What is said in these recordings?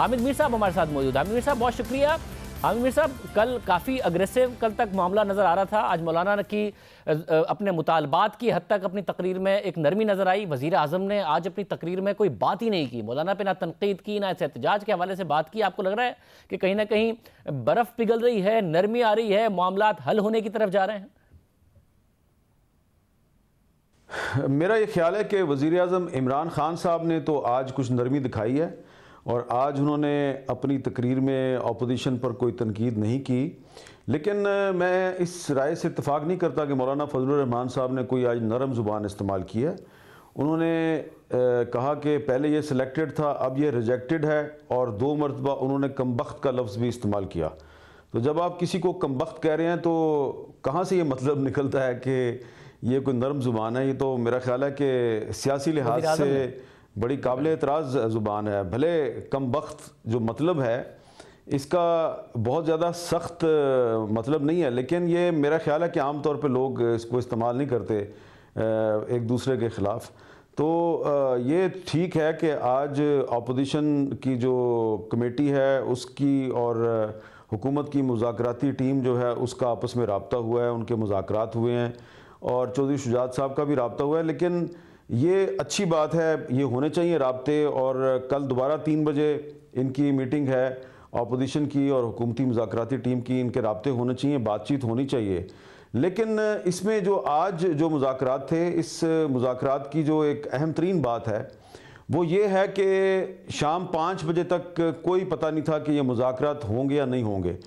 हामिद मीर साहब हमारे साथ मौजूद। हामिद मीर साहब बहुत शुक्रिया। हामिद मीर साहब, कल काफ़ी अग्रेसिव कल तक मामला नज़र आ रहा था। आज मौलाना की अपने मुतालबात की हद तक अपनी तकरीर में एक नरमी नज़र आई। वज़ीर आज़म ने आज अपनी तकरीर में कोई बात ही नहीं की, मौलाना पे ना तनकीद की, ना एहतजाज के हवाले से बात की। आपको लग रहा है कि कहीं ना कहीं बर्फ़ पिघल रही है, नरमी आ रही है, मामलात हल होने की तरफ जा रहे हैं? मेरा ये ख्याल है कि वज़ीर आज़म इमरान ख़ान साहब ने तो आज कुछ नरमी दिखाई है और आज उन्होंने अपनी तकरीर में अपोजिशन पर कोई तनकीद नहीं की। लेकिन मैं इस राय से इत्तेफाक नहीं करता कि मौलाना फजलुर रहमान साहब ने कोई आज नरम ज़ुबान इस्तेमाल की है। उन्होंने कहा कि पहले ये सिलेक्टेड था, अब ये रिजेक्टेड है, और 2 मरतबा उन्होंने कमबख्त का लफ्ज़ भी इस्तेमाल किया। तो जब आप किसी को कमबख्त कह रहे हैं तो कहाँ से ये मतलब निकलता है कि ये कोई नरम ज़ुबान है? ये तो मेरा ख्याल है कि सियासी लिहाज से बड़ी काबिल एतराज़ ज़ुबान है। भले कमबख्त जो मतलब है इसका बहुत ज़्यादा सख्त मतलब नहीं है, लेकिन ये मेरा ख्याल है कि आम तौर पे लोग इसको इस्तेमाल नहीं करते एक दूसरे के ख़िलाफ़। तो ये ठीक है कि आज अपोजिशन की जो कमेटी है उसकी और हुकूमत की मुज़ाकराती टीम जो है उसका आपस में रब्ता हुआ है, उनके मुज़ाकरात हुए हैं और चौधरी शुजात साहब का भी रब्ता हुआ है। लेकिन ये अच्छी बात है, ये होने चाहिए राब्ते। और कल दोबारा 3 बजे इनकी मीटिंग है अपोजिशन की और हुकूमती मुज़ाकराती टीम की, इनके राब्ते होने चाहिए, बातचीत होनी चाहिए। लेकिन इसमें जो आज जो मुज़ाकरात थे, इस मुज़ाकरात की जो एक अहम तरीन बात है वो ये है कि शाम 5 बजे तक कोई पता नहीं था कि ये मुज़ाकरात होंगे या नहीं होंगे।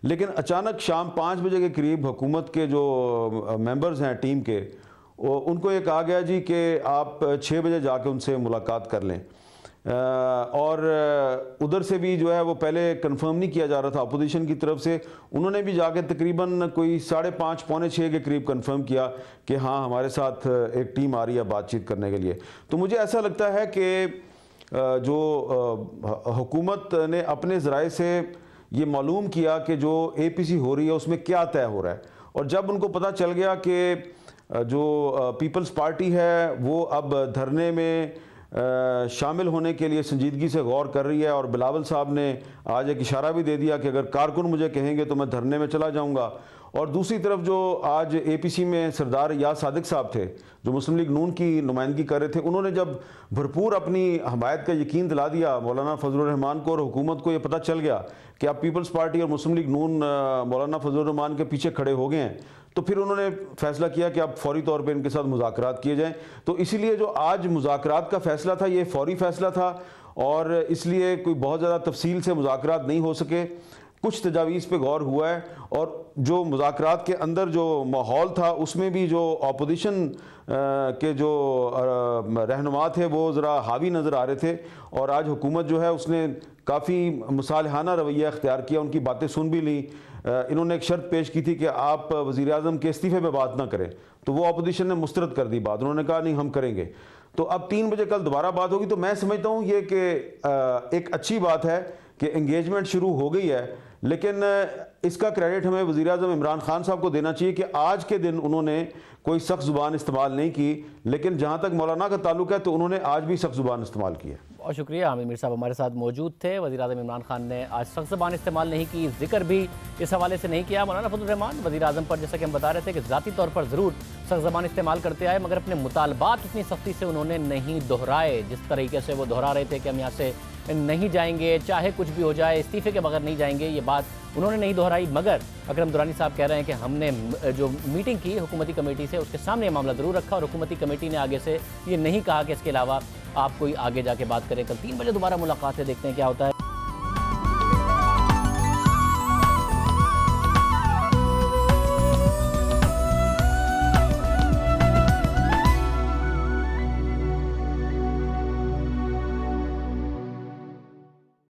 लेकिन अचानक शाम 5 बजे के करीब हुकूमत के जो मेंबर्स हैं टीम के, उनको ये कहा गया जी कि आप 6 बजे जाके उनसे मुलाकात कर लें। और उधर से भी जो है वो पहले कंफर्म नहीं किया जा रहा था अपोजिशन की तरफ से, उन्होंने भी जाके तकरीबन कोई 5:30 पौने 6 के करीब कंफर्म किया कि हाँ हमारे साथ एक टीम आ रही है बातचीत करने के लिए। तो मुझे ऐसा लगता है कि जो हुकूमत ने अपने ज़राए से ये मालूम किया कि जो APC हो रही है उसमें क्या तय हो रहा है, और जब उनको पता चल गया कि जो पीपल्स पार्टी है वो अब धरने में शामिल होने के लिए संजीदगी से गौर कर रही है, और बिलावल साहब ने आज एक इशारा भी दे दिया कि अगर कारकुन मुझे कहेंगे तो मैं धरने में चला जाऊंगा। और दूसरी तरफ जो आज APC में सरदार याद सादिक साहब थे जो मुस्लिम लीग नून की नुमाइंदगी कर रहे थे, उन्होंने जब भरपूर अपनी हमायत का यकीन दिला दिया मौलाना फजलुर रहमान को, और हुकूमत को ये पता चल गया कि अब पीपल्स पार्टी और मुस्लिम लीग नून मौलाना फजलुर रहमान के पीछे खड़े हो गए हैं, तो फिर उन्होंने फैसला किया कि अब फौरी तौर पे इनके साथ मुज़ाकरात किए जाएं। तो इसीलिए जो आज मुज़ाकरात का फ़ैसला था ये फौरी फ़ैसला था, और इसलिए कोई बहुत ज़्यादा तफसील से मुज़ाकरात नहीं हो सके। कुछ तजावीज़ पे गौर हुआ है, और जो मुज़ाकरात के अंदर जो माहौल था उसमें भी जो अपोजिशन के जो रहनुमा थे वो ज़रा हावी नज़र आ रहे थे। और आज हुकूमत जो है उसने काफ़ी मुसालहाना रवैया अख्तियार किया, उनकी बातें सुन भी ली। इन्होंने एक शर्त पेश की थी कि आप वज़ीर आज़म के इस्तीफ़े पे बात ना करें, तो वो अपोजिशन ने मुस्तरद कर दी बात, उन्होंने कहा नहीं हम करेंगे। तो अब 3 बजे कल दोबारा बात होगी। तो मैं समझता हूँ ये कि एक अच्छी बात है कि एंगेजमेंट शुरू हो गई है, लेकिन इसका क्रेडिट हमें वज़ीर आज़म इमरान ख़ान साहब को देना चाहिए कि आज के दिन उन्होंने कोई सख्त ज़ुबान इस्तेमाल नहीं की, लेकिन जहाँ तक मौलाना का ताल्लुक है तो उन्होंने आज भी सख्त ज़ुबान इस्तेमाल की है। बहुत शुक्रिया। हामिद मीर साहब हमारे साथ मौजूद थे। वज़ीर आज़म इमरान खान ने आज सख्त ज़बान इस्तेमाल नहीं की, जिक्र भी इस हवाले से नहीं किया। मौलाना फजलुर रहमान वज़ीर आज़म पर जैसा कि हम बता रहे थे कि ज़ाती तौर पर ज़रूर सख्त ज़बान इस्तेमाल करते आए, मगर अपने मुतालबात उतनी सख्ती से उन्होंने नहीं दोहराए। जिस तरीके से वो दोहरा रहे थे कि हम यहाँ से नहीं जाएंगे, चाहे कुछ भी हो जाए, इस्तीफ़े के बगैर नहीं जाएंगे, ये बात उन्होंने नहीं दोहराई। मगर अकरम दुरानी साहब कह रहे हैं कि हमने जो मीटिंग की हुकूमती कमेटी से उसके सामने ये मामला ज़रूर रखा, और हुकूमती कमेटी ने आगे से ये नहीं कहा कि इसके अलावा आप कोई आगे जाके बात करें। कल 3 बजे दोबारा मुलाकात है, देखते हैं क्या होता है।